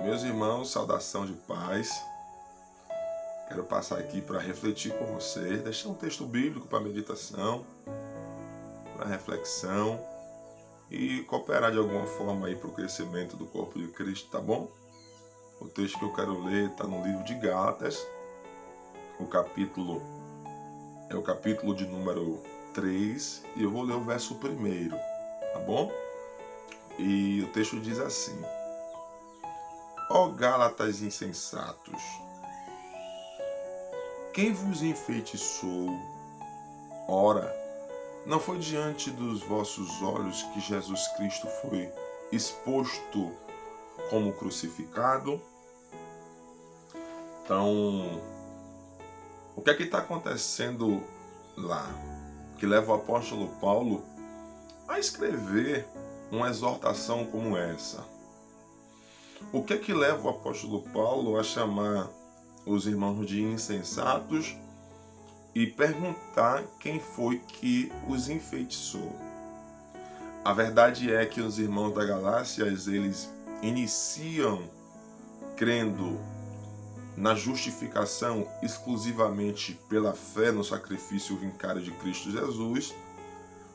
Meus irmãos, saudação de paz. Quero passar aqui para refletir com vocês, deixar um texto bíblico para meditação, para reflexão e cooperar de alguma forma aí para o crescimento do corpo de Cristo, tá bom? O texto que eu quero ler está no livro de Gálatas, o capítulo de número 3, e eu vou ler o verso 1, tá bom? E o texto diz assim: Ó Gálatas insensatos, quem vos enfeitiçou? Ora, não foi diante dos vossos olhos que Jesus Cristo foi exposto como crucificado? Então, o que é que está acontecendo lá? Que leva o apóstolo Paulo a escrever uma exortação como essa. O que é que leva o apóstolo Paulo a chamar os irmãos de insensatos e perguntar quem foi que os enfeitiçou? A verdade é que os irmãos da Galácia, eles iniciam crendo na justificação exclusivamente pela fé no sacrifício vicário de Cristo Jesus,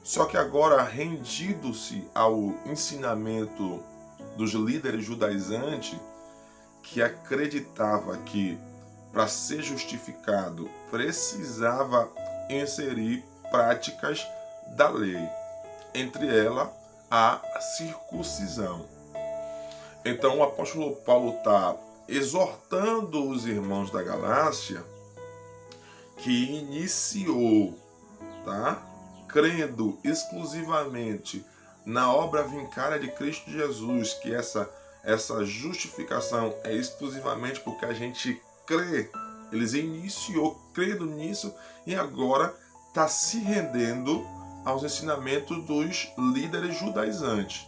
só que agora, rendido-se ao ensinamento dos líderes judaizantes, que acreditava que para ser justificado precisava inserir práticas da lei, entre elas a circuncisão. Então o apóstolo Paulo está exortando os irmãos da Galácia, que iniciou, crendo exclusivamente na obra vicária de Cristo Jesus, que essa justificação é exclusivamente porque a gente crê. Eles iniciou crendo nisso e agora está se rendendo aos ensinamentos dos líderes judaizantes.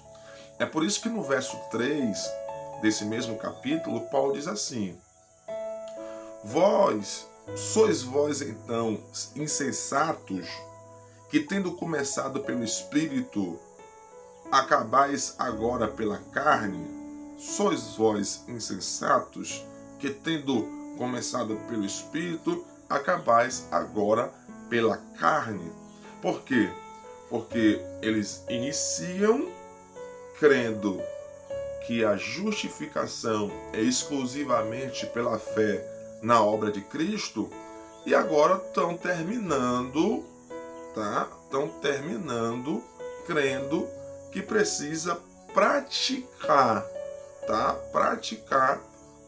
É por isso que no verso 3 desse mesmo capítulo, Paulo diz assim: sois vós então insensatos, que tendo começado pelo Espírito, acabais agora pela carne? Sois vós insensatos, que tendo começado pelo Espírito, acabais agora pela carne. Por quê? Porque eles iniciam crendo que a justificação é exclusivamente pela fé na obra de Cristo, e agora estão terminando crendo que precisa praticar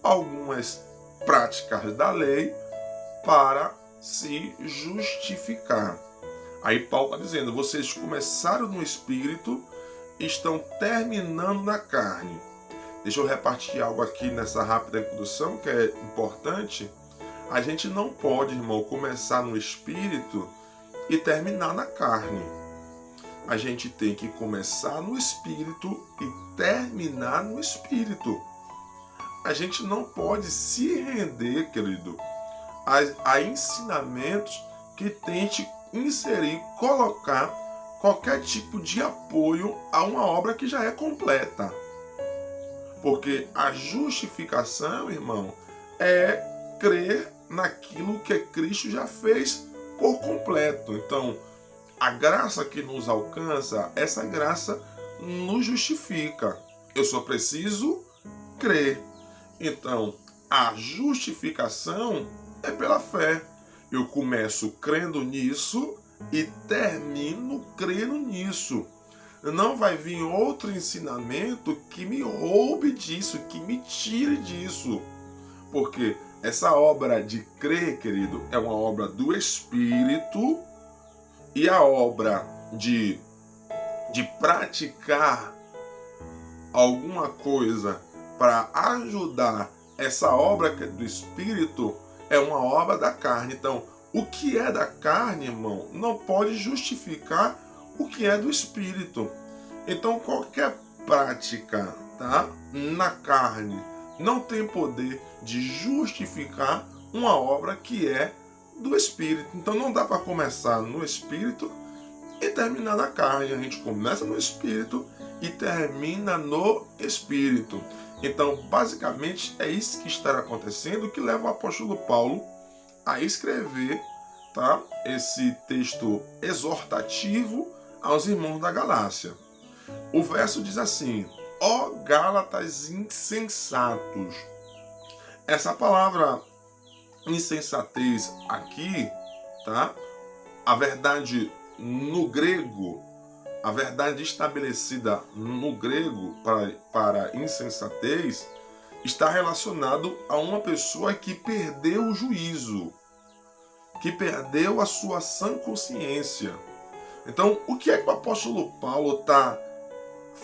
algumas práticas da lei para se justificar. Aí Paulo está dizendo: vocês começaram no Espírito, estão terminando na carne. Deixa eu repartir algo aqui nessa rápida introdução que é importante. A gente não pode, irmão, começar no Espírito e terminar na carne. A gente tem que começar no Espírito e terminar no Espírito. A gente não pode se render, querido, a ensinamentos que tente inserir, colocar qualquer tipo de apoio a uma obra que já é completa. Porque a justificação, irmão, é crer naquilo que Cristo já fez por completo. Então, a graça que nos alcança, essa graça nos justifica. Eu só preciso crer. Então, a justificação é pela fé. Eu começo crendo nisso e termino crendo nisso. Não vai vir outro ensinamento que me roube disso, que me tire disso. Porque essa obra de crer, querido, é uma obra do Espírito, e a obra de praticar alguma coisa para ajudar essa obra que é do Espírito é uma obra da carne. Então, o que é da carne, irmão, não pode justificar o que é do Espírito. Então, qualquer prática na carne não tem poder de justificar uma obra que é do Espírito. Então não dá para começar no Espírito e terminar na carne. A gente começa no Espírito e termina no Espírito. Então, basicamente, é isso que está acontecendo, que leva o apóstolo Paulo a escrever, tá, esse texto exortativo aos irmãos da Galácia. O verso diz assim: ó Gálatas insensatos. Essa palavra insensatez aqui, tá? A verdade no grego, a verdade estabelecida no grego para insensatez, está relacionado a uma pessoa que perdeu o juízo, que perdeu a sua sã consciência. Então, o que é que o apóstolo Paulo está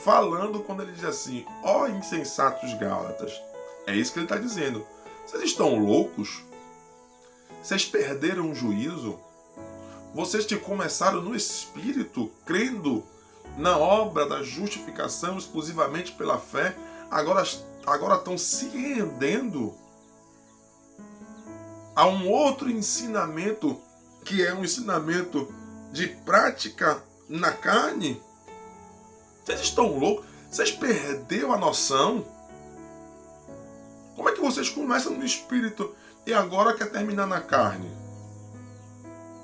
falando quando ele diz assim: ó insensatos Gálatas? É isso que ele está dizendo. Vocês estão loucos? Vocês perderam o juízo? Vocês que começaram no Espírito, crendo na obra da justificação exclusivamente pela fé, agora estão se rendendo a um outro ensinamento, que é um ensinamento de prática na carne? Vocês estão loucos? Vocês perderam a noção? Como é que vocês começam no Espírito e agora quer terminar na carne?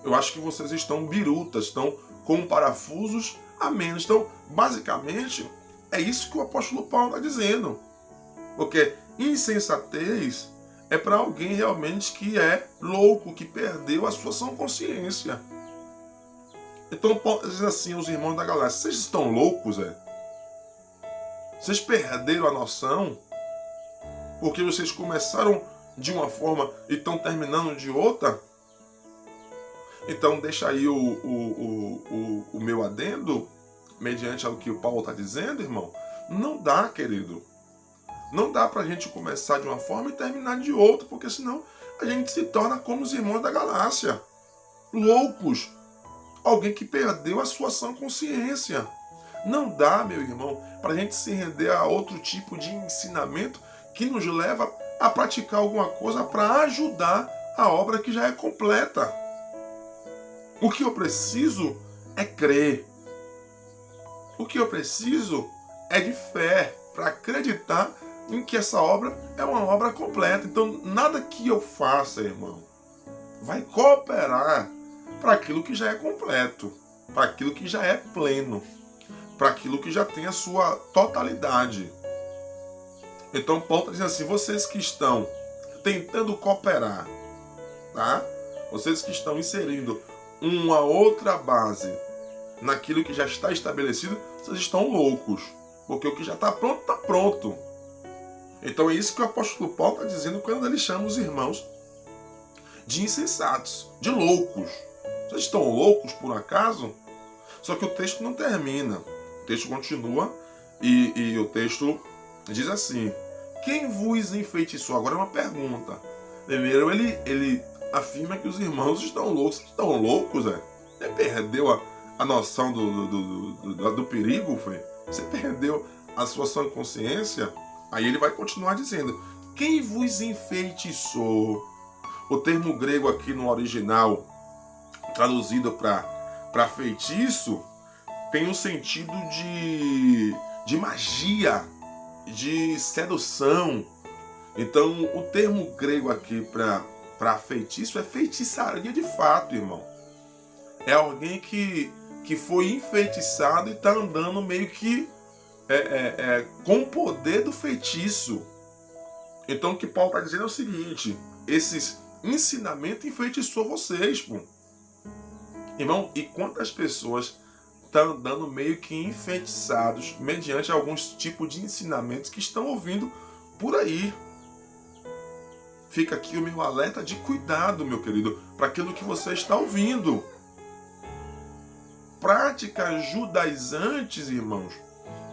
Eu acho que vocês estão birutas, estão com parafusos a menos. Então, basicamente, é isso que o apóstolo Paulo está dizendo. Porque insensatez é para alguém realmente que é louco, que perdeu a sua sã consciência. Então, Paulo diz assim aos irmãos da Galácia: vocês estão loucos, é? Vocês perderam a noção? Porque vocês começaram de uma forma e estão terminando de outra? Então deixa aí o meu adendo, mediante ao que o Paulo está dizendo, irmão. Não dá, querido. Não dá para a gente começar de uma forma e terminar de outra, porque senão a gente se torna como os irmãos da Galácia. Loucos. Alguém que perdeu a sua sã consciência. Não dá, meu irmão, para a gente se render a outro tipo de ensinamento que nos leva a praticar alguma coisa para ajudar a obra que já é completa. O que eu preciso é crer. O que eu preciso é de fé para acreditar em que essa obra é uma obra completa. Então, nada que eu faça, irmão, vai cooperar para aquilo que já é completo, para aquilo que já é pleno, para aquilo que já tem a sua totalidade. Então, Paulo está dizendo assim: vocês que estão tentando cooperar, tá? Vocês que estão inserindo uma outra base naquilo que já está estabelecido, vocês estão loucos. Porque o que já está pronto, está pronto. Então é isso que o apóstolo Paulo está dizendo quando ele chama os irmãos de insensatos, de loucos. Vocês estão loucos por acaso? Só que o texto não termina. O texto continua e o texto diz assim: quem vos enfeitiçou? Agora é uma pergunta. Primeiro ele afirma que os irmãos estão loucos. Vocês estão loucos, é? Você perdeu a noção do perigo, foi? Você perdeu a sua sã consciência? Aí ele vai continuar dizendo: quem vos enfeitiçou? O termo grego aqui no original, traduzido para feitiço, tem o sentido de magia, de sedução. Então, o termo grego aqui para feitiço é feitiçaria de fato, irmão. É alguém que foi enfeitiçado e está andando meio que com o poder do feitiço. Então, o que Paulo está dizendo é o seguinte: esses ensinamentos enfeitiçou vocês, pô. Irmão, e quantas pessoas estão andando meio que enfeitiçados mediante alguns tipos de ensinamentos que estão ouvindo por aí? Fica aqui o meu alerta de cuidado, meu querido, para aquilo que você está ouvindo. Práticas judaizantes, irmãos,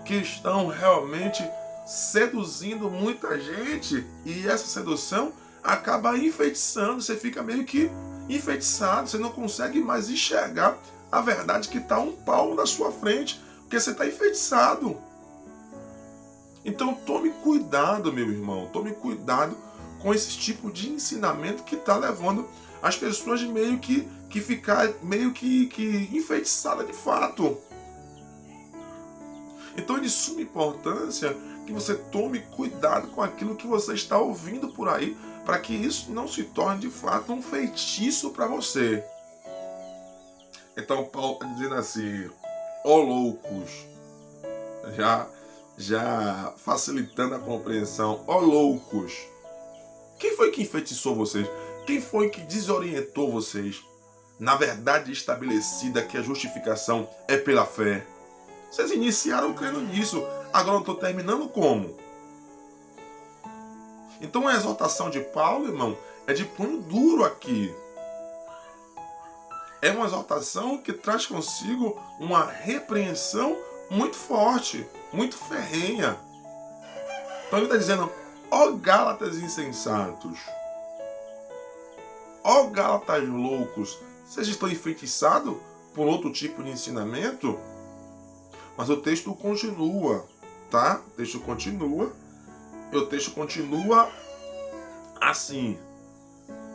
que estão realmente seduzindo muita gente, e essa sedução acaba enfeitiçando. Você fica meio que enfeitiçado, você não consegue mais enxergar a verdade que está um palmo na sua frente, porque você está enfeitiçado. Então tome cuidado, meu irmão, tome cuidado com esse tipo de ensinamento que está levando as pessoas meio que ficar meio que enfeitiçada de fato. Então é de suma importância que você tome cuidado com aquilo que você está ouvindo por aí, para que isso não se torne de fato um feitiço para você. Então Paulo está dizendo assim: ó loucos, já facilitando a compreensão, ó loucos, quem foi que enfeitiçou vocês? Quem foi que desorientou vocês na verdade estabelecida que a justificação é pela fé? Vocês iniciaram crendo nisso, agora eu estou terminando como? Então a exortação de Paulo, irmão, é de punho duro aqui. É uma exortação que traz consigo uma repreensão muito forte, muito ferrenha. Então ele está dizendo: ó Gálatas insensatos, ó Gálatas loucos, vocês estão enfeitiçados por outro tipo de ensinamento? Mas o texto continua, tá? O texto continua assim: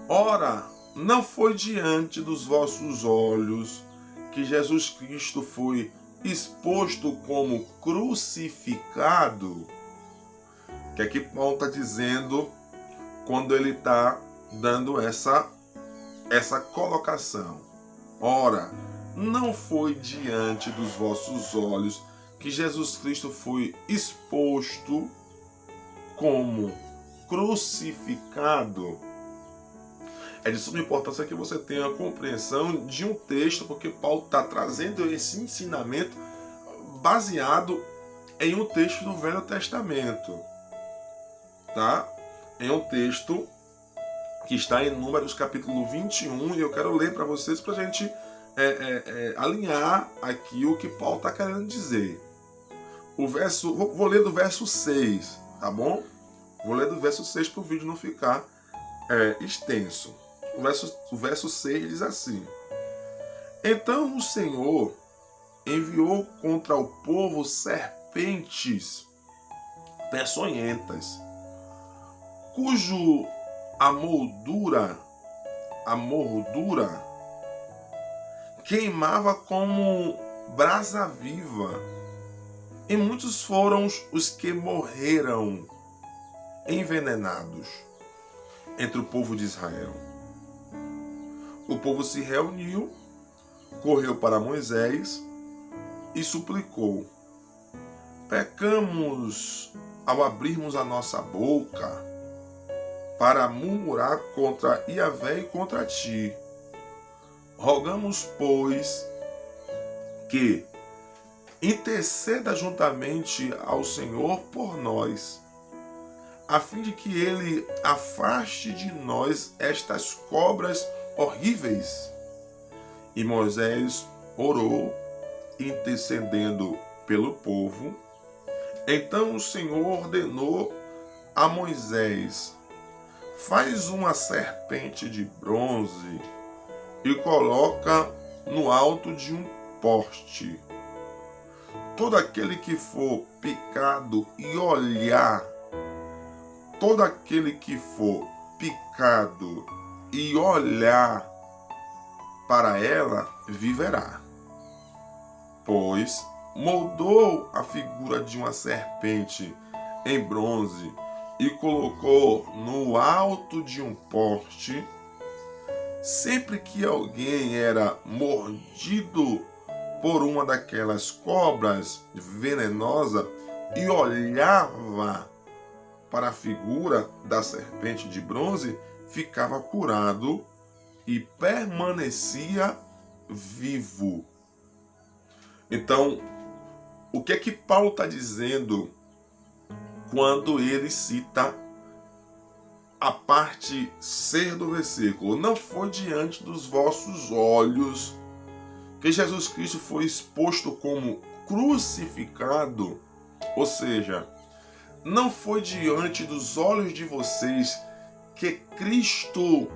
ora, não foi diante dos vossos olhos que Jesus Cristo foi exposto como crucificado? O que é que Paulo está dizendo quando ele está dando essa colocação? Ora, não foi diante dos vossos olhos que Jesus Cristo foi exposto como crucificado? É de suma importância que você tenha a compreensão de um texto, porque Paulo está trazendo esse ensinamento baseado em um texto do Velho Testamento, tá? Em um texto que está em Números capítulo 21, e eu quero ler para vocês para a gente alinhar aqui o que Paulo está querendo dizer. Vou ler do verso 6, tá bom? Vou ler do verso 6 para o vídeo não ficar extenso. O verso 6 diz assim: então o Senhor enviou contra o povo serpentes peçonhentas, cujo a mordura queimava como brasa viva, e muitos foram os que morreram envenenados entre o povo de Israel. O povo se reuniu, correu para Moisés e suplicou: pecamos ao abrirmos a nossa boca para murmurar contra Yahvé e contra ti. Rogamos, pois, que interceda juntamente ao Senhor por nós, a fim de que ele afaste de nós estas cobras horríveis. E Moisés orou, intercedendo pelo povo. Então o Senhor ordenou a Moisés: faz uma serpente de bronze e coloca no alto de um poste. Todo aquele que for picado e olhar, todo aquele que for picado e olhar para ela, viverá. Pois moldou a figura de uma serpente em bronze e colocou no alto de um poste. Sempre que alguém era mordido por uma daquelas cobras venenosas e olhava para a figura da serpente de bronze, ficava curado e permanecia vivo. Então, o que é que Paulo está dizendo quando ele cita a parte C do versículo? Não foi diante dos vossos olhos que Jesus Cristo foi exposto como crucificado, ou seja, não foi diante dos olhos de vocês que Cristo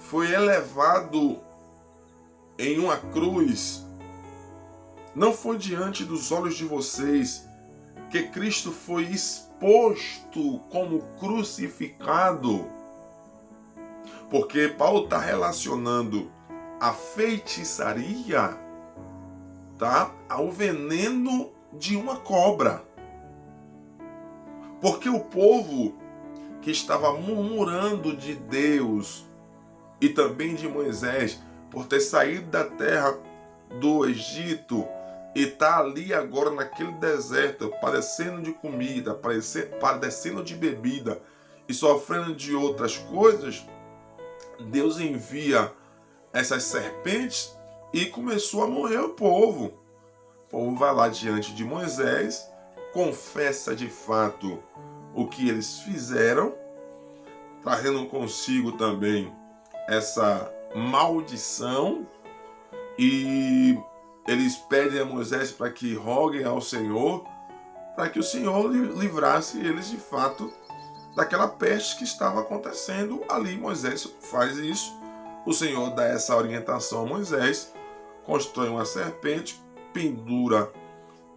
foi elevado em uma cruz. Não foi diante dos olhos de vocês que Cristo foi exposto como crucificado. Porque Paulo está relacionando a feitiçaria, tá, ao veneno de uma cobra. Porque o povo que estava murmurando de Deus e também de Moisés por ter saído da terra do Egito e está ali agora naquele deserto, padecendo de comida, padecendo de bebida e sofrendo de outras coisas, Deus envia essas serpentes e começou a morrer o povo. O povo vai lá diante de Moisés, confessa de fato o que eles fizeram, trazendo consigo também essa maldição, e eles pedem a Moisés para que roguem ao Senhor, para que o Senhor livrasse eles de fato daquela peste que estava acontecendo ali. Moisés faz isso, o Senhor dá essa orientação a Moisés, constrói uma serpente, pendura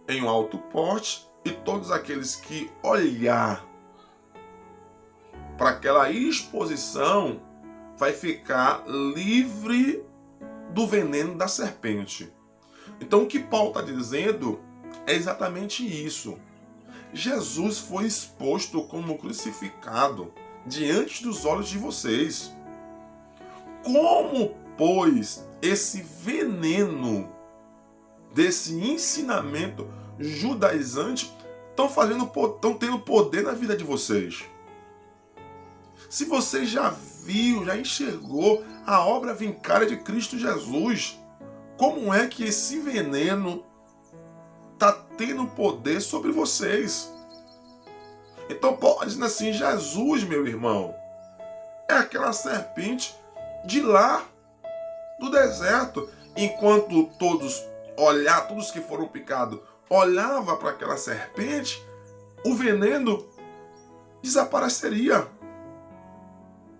em um alto poste, e todos aqueles que olhar para aquela exposição vai ficar livre do veneno da serpente. Então o que Paulo está dizendo é exatamente isso. Jesus foi exposto como crucificado diante dos olhos de vocês. Como, pois, esse veneno desse ensinamento judaizante estão tendo poder na vida de vocês? Se você já viu, já enxergou a obra vincária de Cristo Jesus, como é que esse veneno está tendo poder sobre vocês? Então Paulo diz assim: Jesus, meu irmão, é aquela serpente de lá do deserto. Enquanto todos que foram picados, olhavam para aquela serpente, o veneno desapareceria.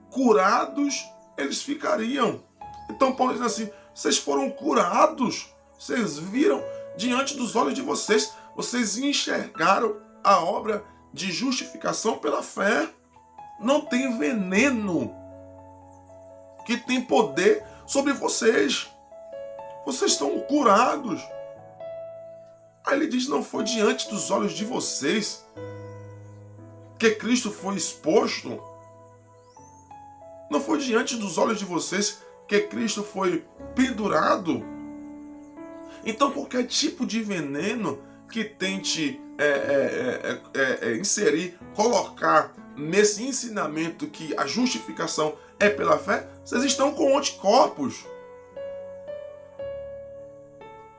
Curados eles ficariam. Então Paulo diz assim: vocês foram curados, vocês viram diante dos olhos de vocês, vocês enxergaram a obra de justificação pela fé. Não tem veneno que tem poder sobre vocês. Vocês estão curados. Aí ele diz: não foi diante dos olhos de vocês que Cristo foi exposto? Não foi diante dos olhos de vocês que Cristo foi pendurado? Então qualquer tipo de veneno que tente inserir, colocar nesse ensinamento que a justificação é pela fé, vocês estão com anticorpos.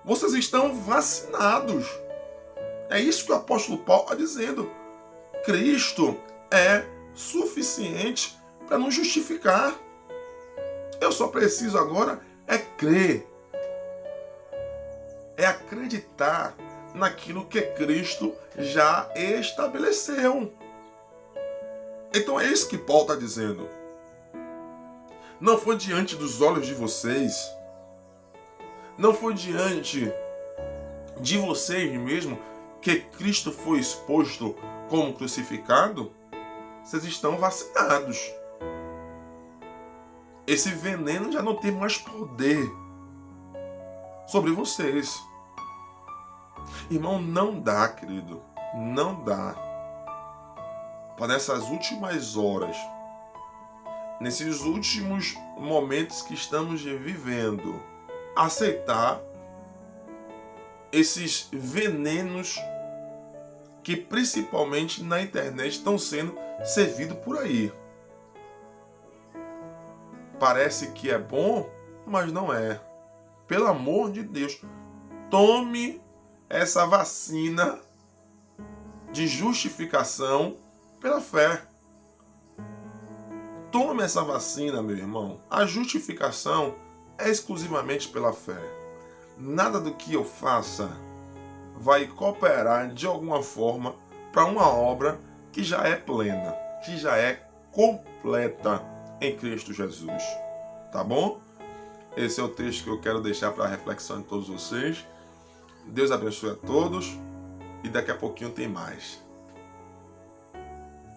Vocês estão vacinados. É isso que o apóstolo Paulo está dizendo. Cristo é suficiente para nos justificar. Eu só preciso agora crer. É acreditar naquilo que Cristo já estabeleceu. Então é isso que Paulo está dizendo. Não foi diante dos olhos de vocês, não foi diante de vocês mesmo que Cristo foi exposto como crucificado. Vocês estão vacinados. Esse veneno já não tem mais poder sobre vocês. Irmão, não dá, querido, não dá para nessas últimas horas, nesses últimos momentos que estamos vivendo, aceitar esses venenos que principalmente na internet estão sendo servidos por aí. Parece que é bom, mas não é. Pelo amor de Deus, tome essa vacina de justificação pela fé. Tome essa vacina, meu irmão. A justificação é exclusivamente pela fé. Nada do que eu faça vai cooperar de alguma forma para uma obra que já é plena, que já é completa em Cristo Jesus. Tá bom? Esse é o texto que eu quero deixar para a reflexão de todos vocês. Deus abençoe a todos e daqui a pouquinho tem mais.